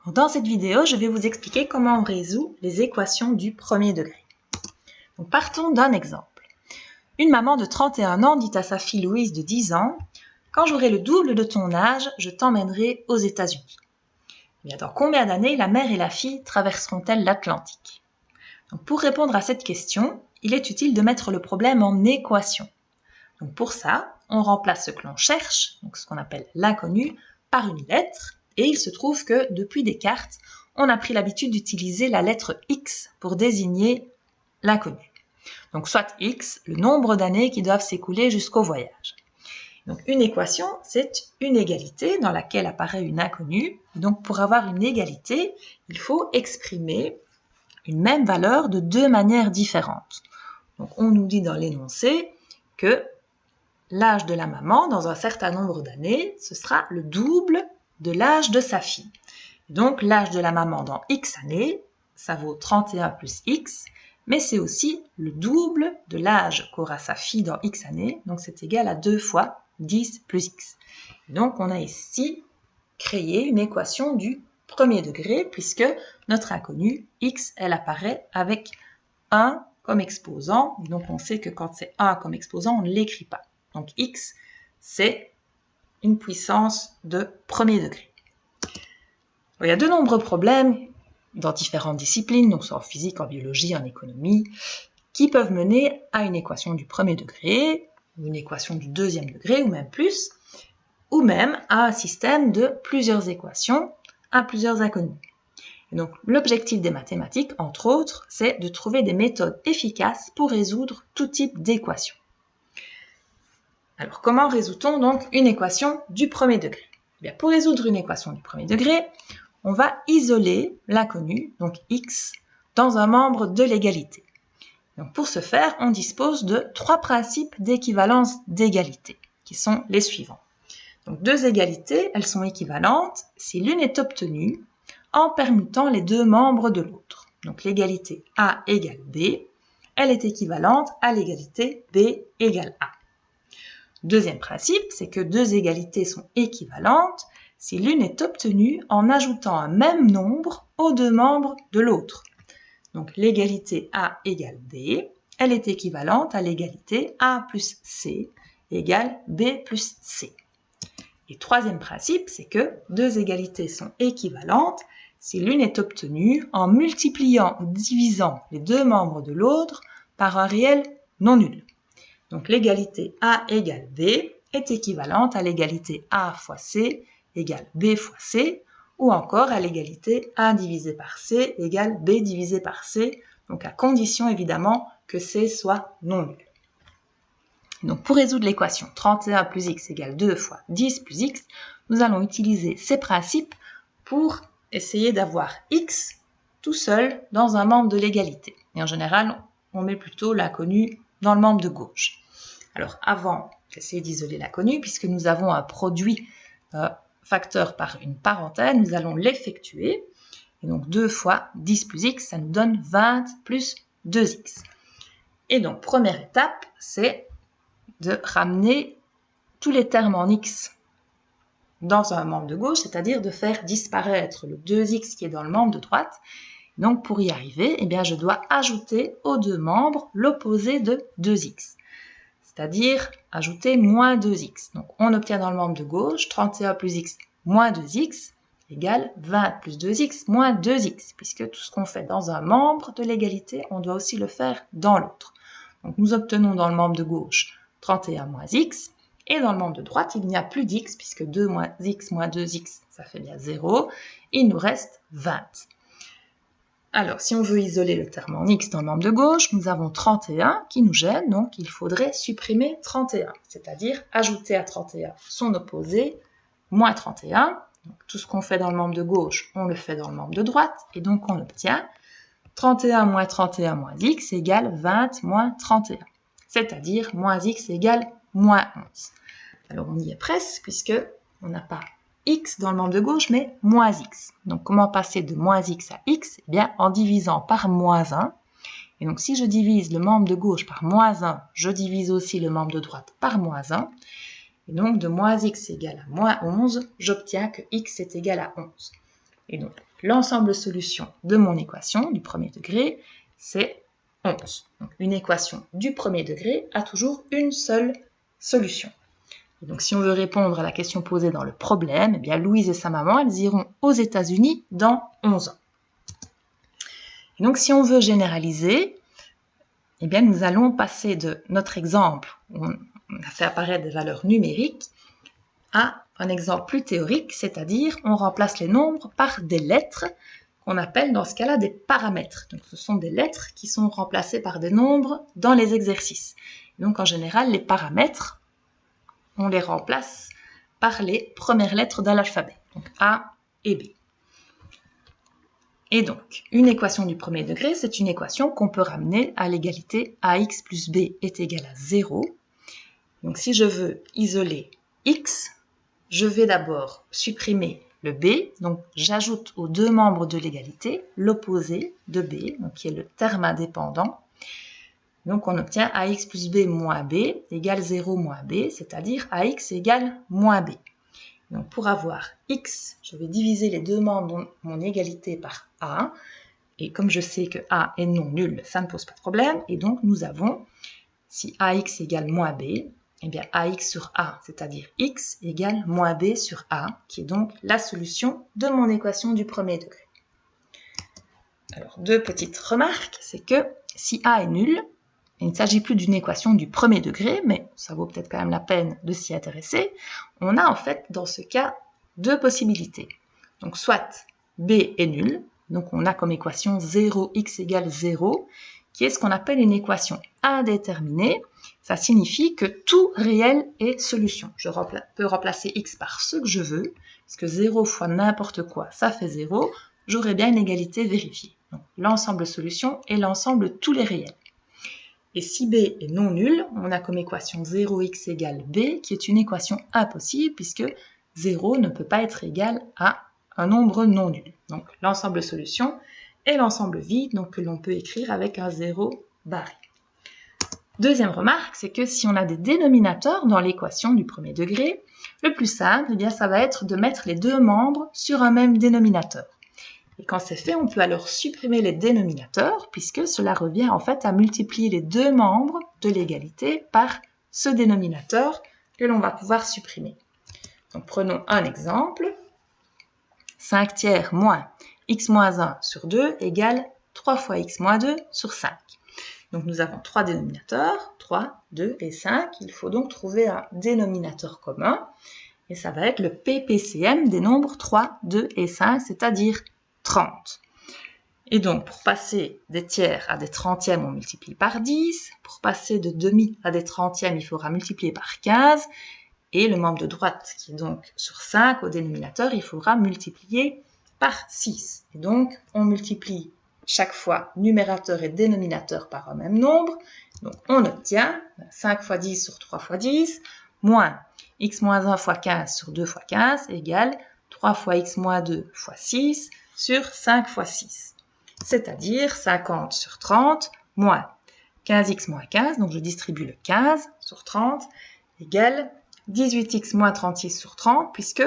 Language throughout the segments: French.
Dans cette vidéo, je vais vous expliquer comment on résout les équations du premier degré. Donc, partons d'un exemple. Une maman de 31 ans dit à sa fille Louise de 10 ans « Quand j'aurai le double de ton âge, je t'emmènerai aux États-Unis. » Dans combien d'années la mère et la fille traverseront-elles l'Atlantique? Pour répondre à cette question, il est utile de mettre le problème en équation. Donc, pour ça, on remplace ce que l'on cherche, donc ce qu'on appelle l'inconnu, par une lettre. Et il se trouve que, depuis Descartes, on a pris l'habitude d'utiliser la lettre X pour désigner l'inconnu. Donc, soit X, le nombre d'années qui doivent s'écouler jusqu'au voyage. Donc, une équation, c'est une égalité dans laquelle apparaît une inconnue. Donc, pour avoir une égalité, il faut exprimer une même valeur de deux manières différentes. Donc, on nous dit dans l'énoncé que l'âge de la maman, dans un certain nombre d'années, ce sera le double de l'âge de sa fille. Donc, l'âge de la maman dans X années, ça vaut 31 plus X, mais c'est aussi le double de l'âge qu'aura sa fille dans X années, donc c'est égal à 2 fois 10 plus X. Donc, on a ici créé une équation du premier degré, puisque notre inconnue, X, elle apparaît avec 1 comme exposant, donc on sait que quand c'est 1 comme exposant, on ne l'écrit pas. Donc, X, c'est une puissance de premier degré. Il y a de nombreux problèmes dans différentes disciplines, donc soit en physique, en biologie, en économie, qui peuvent mener à une équation du premier degré, une équation du deuxième degré, ou même plus, ou même à un système de plusieurs équations à plusieurs inconnues. Et donc, l'objectif des mathématiques, entre autres, c'est de trouver des méthodes efficaces pour résoudre tout type d'équation. Alors, comment résout-on donc une équation du premier degré? Bien, pour résoudre une équation du premier degré, on va isoler l'inconnu, donc x, dans un membre de l'égalité. Donc, pour ce faire, on dispose de 3 principes d'équivalence d'égalité, qui sont les suivants. Donc, deux égalités, elles sont équivalentes si l'une est obtenue en permutant les deux membres de l'autre. Donc, l'égalité A égale B, elle est équivalente à l'égalité B égale A. Deuxième principe, c'est que deux égalités sont équivalentes si l'une est obtenue en ajoutant un même nombre aux deux membres de l'autre. Donc, l'égalité A égale B, elle est équivalente à l'égalité A plus C égale B plus C. Et troisième principe, c'est que deux égalités sont équivalentes si l'une est obtenue en multipliant ou divisant les deux membres de l'autre par un réel non nul. Donc, l'égalité A égale B est équivalente à l'égalité A fois C égale B fois C, ou encore à l'égalité A divisé par C égale B divisé par C, donc à condition évidemment que C soit non nul. Donc, pour résoudre l'équation 31 plus x égale 2 fois 10 plus x, nous allons utiliser ces principes pour essayer d'avoir x tout seul dans un membre de l'égalité. Et en général, on met plutôt l'inconnu dans le membre de gauche. Alors, avant d'essayer d'isoler l'inconnu, puisque nous avons un produit facteur par une parenthèse, nous allons l'effectuer. Et donc, 2 fois 10 plus x, ça nous donne 20 plus 2x. Et donc, première étape, c'est de ramener tous les termes en x dans un membre de gauche, c'est-à-dire de faire disparaître le 2x qui est dans le membre de droite. Donc, pour y arriver, eh bien, je dois ajouter aux deux membres l'opposé de 2x. C'est-à-dire ajouter moins 2x. Donc, on obtient dans le membre de gauche 31 plus x moins 2x égale 20 plus 2x moins 2x, puisque tout ce qu'on fait dans un membre de l'égalité, on doit aussi le faire dans l'autre. Donc, nous obtenons dans le membre de gauche 31 moins x, et dans le membre de droite, il n'y a plus d'x, puisque 2 moins x moins 2x, ça fait bien 0, il nous reste 20. Alors, si on veut isoler le terme en x dans le membre de gauche, nous avons 31 qui nous gêne, donc il faudrait supprimer 31, c'est-à-dire ajouter à 31 son opposé, moins 31. Donc, tout ce qu'on fait dans le membre de gauche, on le fait dans le membre de droite, et donc on obtient 31 moins x égale 20 moins 31, c'est-à-dire moins x égale moins 11. Alors, on y est presque, puisque on n'a pas x dans le membre de gauche, mais moins x. Donc, comment passer de moins x à x? Eh bien, en divisant par moins 1. Et donc, si je divise le membre de gauche par moins 1, je divise aussi le membre de droite par moins 1. Et donc, de moins x égale à moins 11, j'obtiens que x est égal à 11. Et donc, l'ensemble solution de mon équation du premier degré, c'est 11. Donc, une équation du premier degré a toujours une seule solution. Et donc, si on veut répondre à la question posée dans le problème, eh bien, Louise et sa maman, elles iront aux États-Unis dans 11 ans. Et donc, si on veut généraliser, eh bien, nous allons passer de notre exemple, où on a fait apparaître des valeurs numériques, à un exemple plus théorique, c'est-à-dire on remplace les nombres par des lettres qu'on appelle dans ce cas-là des paramètres. Donc, ce sont des lettres qui sont remplacées par des nombres dans les exercices. Donc, en général, les paramètres, on les remplace par les premières lettres de l'alphabet, donc A et B. Et donc, une équation du premier degré, c'est une équation qu'on peut ramener à l'égalité ax plus b est égal à 0. Donc, si je veux isoler x, je vais d'abord supprimer le b, donc j'ajoute aux deux membres de l'égalité l'opposé de b, donc qui est le terme indépendant. Donc on obtient ax plus b moins b égale 0 moins b, c'est-à-dire ax égale moins b. Donc pour avoir x, je vais diviser les deux membres de mon égalité par a, et comme je sais que a est non nul, ça ne pose pas de problème, et donc nous avons, si ax égale moins b, eh bien ax sur a, c'est-à-dire x égale moins b sur a, qui est donc la solution de mon équation du premier degré. Alors, deux petites remarques, c'est que si a est nul, il ne s'agit plus d'une équation du premier degré, mais ça vaut peut-être quand même la peine de s'y intéresser, on a en fait dans ce cas deux possibilités. Donc soit b est nul, donc on a comme équation 0x égale 0, qui est ce qu'on appelle une équation indéterminée. Ça signifie que tout réel est solution. Je peux remplacer x par ce que je veux, parce que 0 fois n'importe quoi, ça fait 0. J'aurai bien une égalité vérifiée. Donc l'ensemble solution est l'ensemble de tous les réels. Et si b est non nul, on a comme équation 0x égale b, qui est une équation impossible, puisque 0 ne peut pas être égal à un nombre non nul. Donc l'ensemble solution est l'ensemble vide, donc que l'on peut écrire avec un 0 barré. Deuxième remarque, c'est que si on a des dénominateurs dans l'équation du premier degré, le plus simple, eh bien, ça va être de mettre les deux membres sur un même dénominateur. Et quand c'est fait, on peut alors supprimer les dénominateurs, puisque cela revient en fait à multiplier les deux membres de l'égalité par ce dénominateur que l'on va pouvoir supprimer. Donc prenons un exemple. 5 tiers moins x moins 1 sur 2 égale 3 fois x moins 2 sur 5. Donc nous avons trois dénominateurs, 3, 2 et 5. Il faut donc trouver un dénominateur commun. Et ça va être le PPCM des nombres 3, 2 et 5, c'est-à-dire 30. Et donc pour passer des tiers à des trentièmes, on multiplie par 10. Pour passer de demi à des trentièmes, il faudra multiplier par 15. Et le membre de droite, qui est donc sur 5 au dénominateur, il faudra multiplier par 6. Et donc, on multiplie chaque fois numérateur et dénominateur par un même nombre. Donc, on obtient 5 fois 10 sur 3 fois 10, moins x moins 1 fois 15 sur 2 fois 15 égale 3 fois x moins 2 fois 6 sur 5 fois 6. C'est-à-dire 50 sur 30 moins 15x moins 15, donc je distribue le 15 sur 30, égale 18x moins 36 sur 30, puisque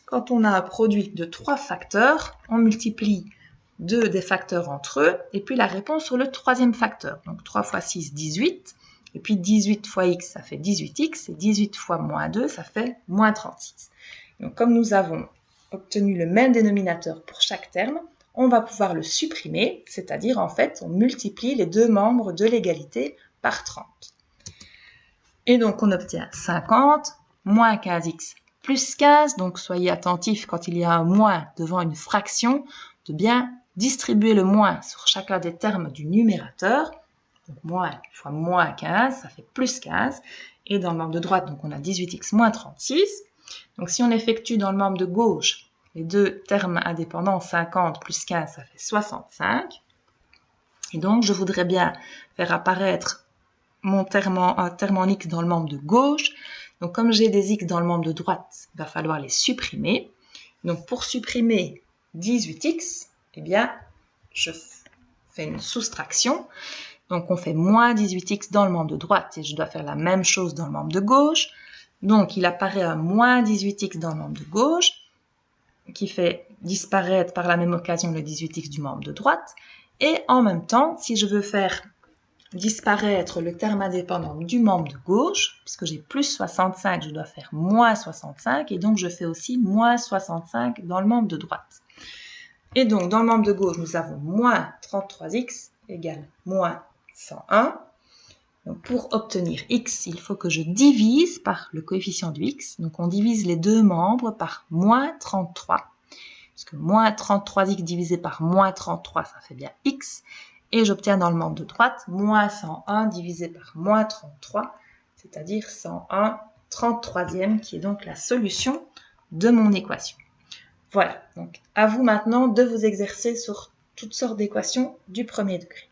quand on a un produit de 3 facteurs, on multiplie 2 des facteurs entre eux, et puis la réponse sur le troisième facteur. Donc 3 fois 6, 18, et puis 18 fois x, ça fait 18x, et 18 fois moins 2, ça fait moins 36. Donc comme nous avons obtenu le même dénominateur pour chaque terme, on va pouvoir le supprimer, c'est-à-dire en fait, on multiplie les deux membres de l'égalité par 30. Et donc on obtient 50 moins 15x plus 15, donc soyez attentifs quand il y a un moins devant une fraction, de bien distribuer le moins sur chacun des termes du numérateur. Donc moins fois moins 15, ça fait plus 15. Et dans le membre de droite, donc on a 18x moins 36. Donc si on effectue dans le membre de gauche les deux termes indépendants, 50 plus 15, ça fait 65. Et donc je voudrais bien faire apparaître un terme en x dans le membre de gauche. Donc comme j'ai des x dans le membre de droite, il va falloir les supprimer. Donc pour supprimer 18x, eh bien, je fais une soustraction. Donc on fait moins 18x dans le membre de droite et je dois faire la même chose dans le membre de gauche. Donc il apparaît un moins 18x dans le membre de gauche qui fait disparaître par la même occasion le 18x du membre de droite. Et en même temps, si je veux faire disparaître le terme indépendant du membre de gauche, puisque j'ai plus 65, je dois faire moins 65, et donc je fais aussi moins 65 dans le membre de droite. Et donc, dans le membre de gauche, nous avons moins 33x égale moins 101. Donc, pour obtenir x, il faut que je divise par le coefficient du x. Donc, on divise les deux membres par moins 33. Parce que moins 33x divisé par moins 33, ça fait bien x. Et j'obtiens dans le membre de droite moins 101 divisé par moins 33, c'est-à-dire 101 33e, qui est donc la solution de mon équation. Voilà, donc à vous maintenant de vous exercer sur toutes sortes d'équations du premier degré.